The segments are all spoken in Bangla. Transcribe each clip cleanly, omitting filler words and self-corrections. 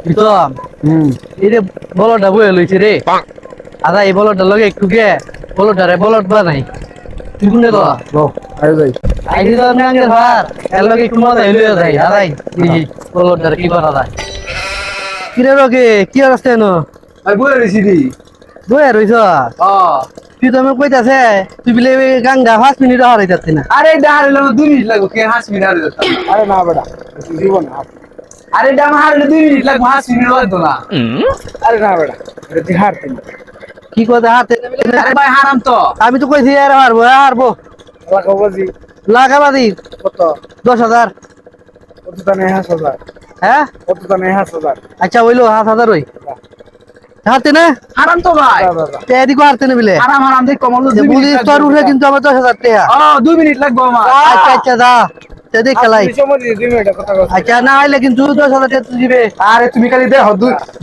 প্রীতম এই রে বলটা বয়ে লইছে রে আদা এই বলটা লগে একটু গে বলটারে বলট বানাই তুই কোনে তো আরে যাই আইডি তো নাঙ্গের ভার এর লগে একটু মজা হইলো যাই আদাই দেখি বলটারে কি করা যায় কিরে রগে কি অবস্থা এনো আই বলে রেছি দি বয়ে রইছ তুই তো আমি কইতাছে তুই বিলে গাঙ্গা 5 মিনিট হারাই যাচ্ছে না আরে ডাহারিলে 2 মিনিট লাগবে কে হাস মিনিট হারিয়ে যেতাম আরে না বেটা জীবন না আরে ডাম হারিলে 2 মিনিট লাগবে হাস মিনিট লাগতো না আরে না বেটা এটা তুই হারতি না কি কথা হাতে আরে ভাই হারাম তো আমি তো কইছি আর হারবো হারবো লাগাও বাজি লাগাবাদি কত 10,000 কত তা নেই 1000 হ্যাঁ কত তা নেই 1000 আচ্ছা হইলো 7,000 হই হারতে না হারাম তো ভাই এদিকে হারতে না বিলে হারাম হারাম দেখ কমল 2 মিনিট বুঝিস তোর উঠে কিন্তু আমার 10,000 টাকা 2 মিনিট লাগবে আমার আচ্ছা আচ্ছা দা তে দেখ খেলাই সময় দিয়ে 2 মিনিট কথা কথা আচ্ছা না হইলে কিন্তু 10,000 টাকা তুই দিবে আরে তুমি খালি দেখো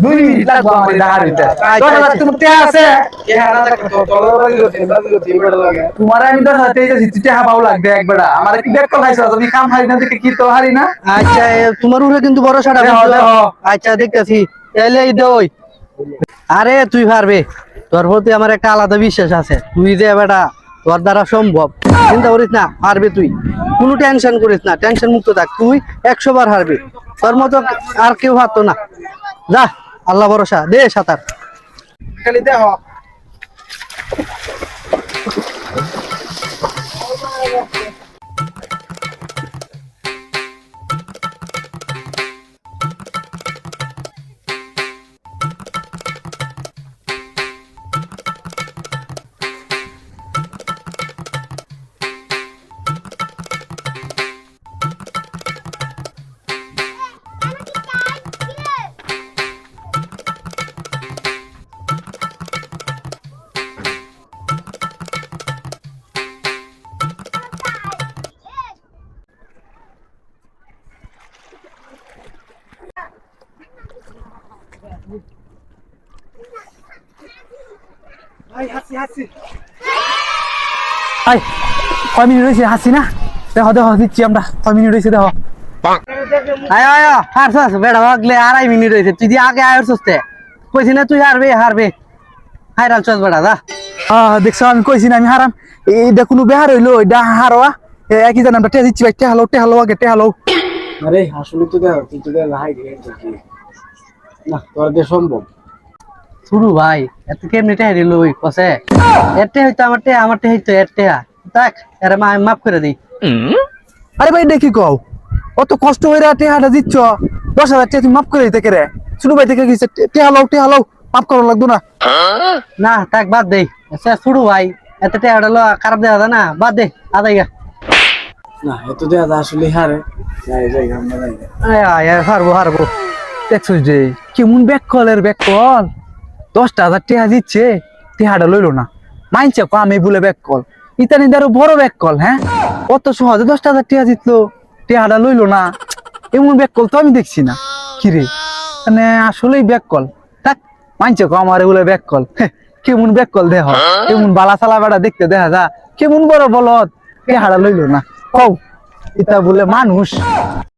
2 মিনিট লাগবে আমার ডাহারিতে আচ্ছা, তোমার তে আছে এ হারা দেখো তলর বাড়ি গতি 3 মিনিট লাগে তোমার আমি 10,000 টাকা দিচ্ছি টাকা পাও লাগবে একবারটা আমার কি ব্যাক কল খাইছো তুমি কাম হারি না দেখে কি তো হারি না আচ্ছা তোমার উঠে কিন্তু বড় সাড়া দেখো, দেখো। আচ্ছা দেখতেছি তাহলে এই দই আরে তুই পারবে তোর প্রতি আমার একটা আলাদা বিশ্বাস আছে তুই যে বেটা তোর দ্বারা সম্ভব চিন্তা করিস না হারবে তুই কোনো টেনশন করিস না টেনশন মুক্ত থাক তুই 100 বার হারবে তোর মতো আর কেউ হারতো না যা আল্লাহ ভরসা দে সাঁতার খালি দেখো আই কয় মিনিট হয়েছে হাসি না দেখো দেখো দিচ্ছি আমরা কয় মিনিট হয়েছে দেখো আয় আয় হারছস বেড়া ভাগলে 2.5 মিনিট হইছে তুই দি আগে আয়ছস তে কইছি না তুই হারবে হারবে হাইরাল চস বেড়া যা দেখছো আমি কইছি না আমি হারাম এইটা কোনো বেহার হইলো এটা হারোয়া একই জান আমরা টেয়া দিচ্ছি ভাই টেহালো আগে টেহালো আরে আসলে তো দেখো তুই তো হাই রে না তোর দিয়ে সম্ভব শুরু ভাই এত কেমনে টেহা দিল ওই কসে এতে হইতো আমারটে হইতো এতে দেখ এর মাফ করে দেই আরে ভাই দেখি কও অত কষ্ট হইরা টেহাটা দিচ্ছ 10,000 টাকা তুমি মাফ করে দিতে কেরে শুরু ভাই থেকে গেছে টেহালো মাফ করা লাগতো না না তাক বাদ দেই আচ্ছা শুরু ভাই এত টেহা হলো খারাপ দেওয়া যায় না বাদ দে আদাই গা না এত দেয়া আসলে হারে যাই যাই আমরা যাই আয় আয় হারবো হারবো দেখছিস যে কেমন ব্যাক কলের ব্যাক কল 10,000 টাকা দিচ্ছে টেহাটা লইলো না মাইনছে আমি বলে ব্যাক কল ইতানি দারো বড় ব্যাক কল হ্যাঁ অত সহজে 10,000 টাকা জিতলো টেহাটা লইলো না এমন ব্যাক কল তো আমি দেখছি না কিরে মানে আসলেই ব্যাক কল থাক মাইনছে আমার বলে ব্যাক কল কেমন ব্যাক কল দেহ কেমন বালা সালা বেড়া দেখতে দেখা যা কেমন বড় বলত টেহাটা লইলো না কও এটা বলে মানুষ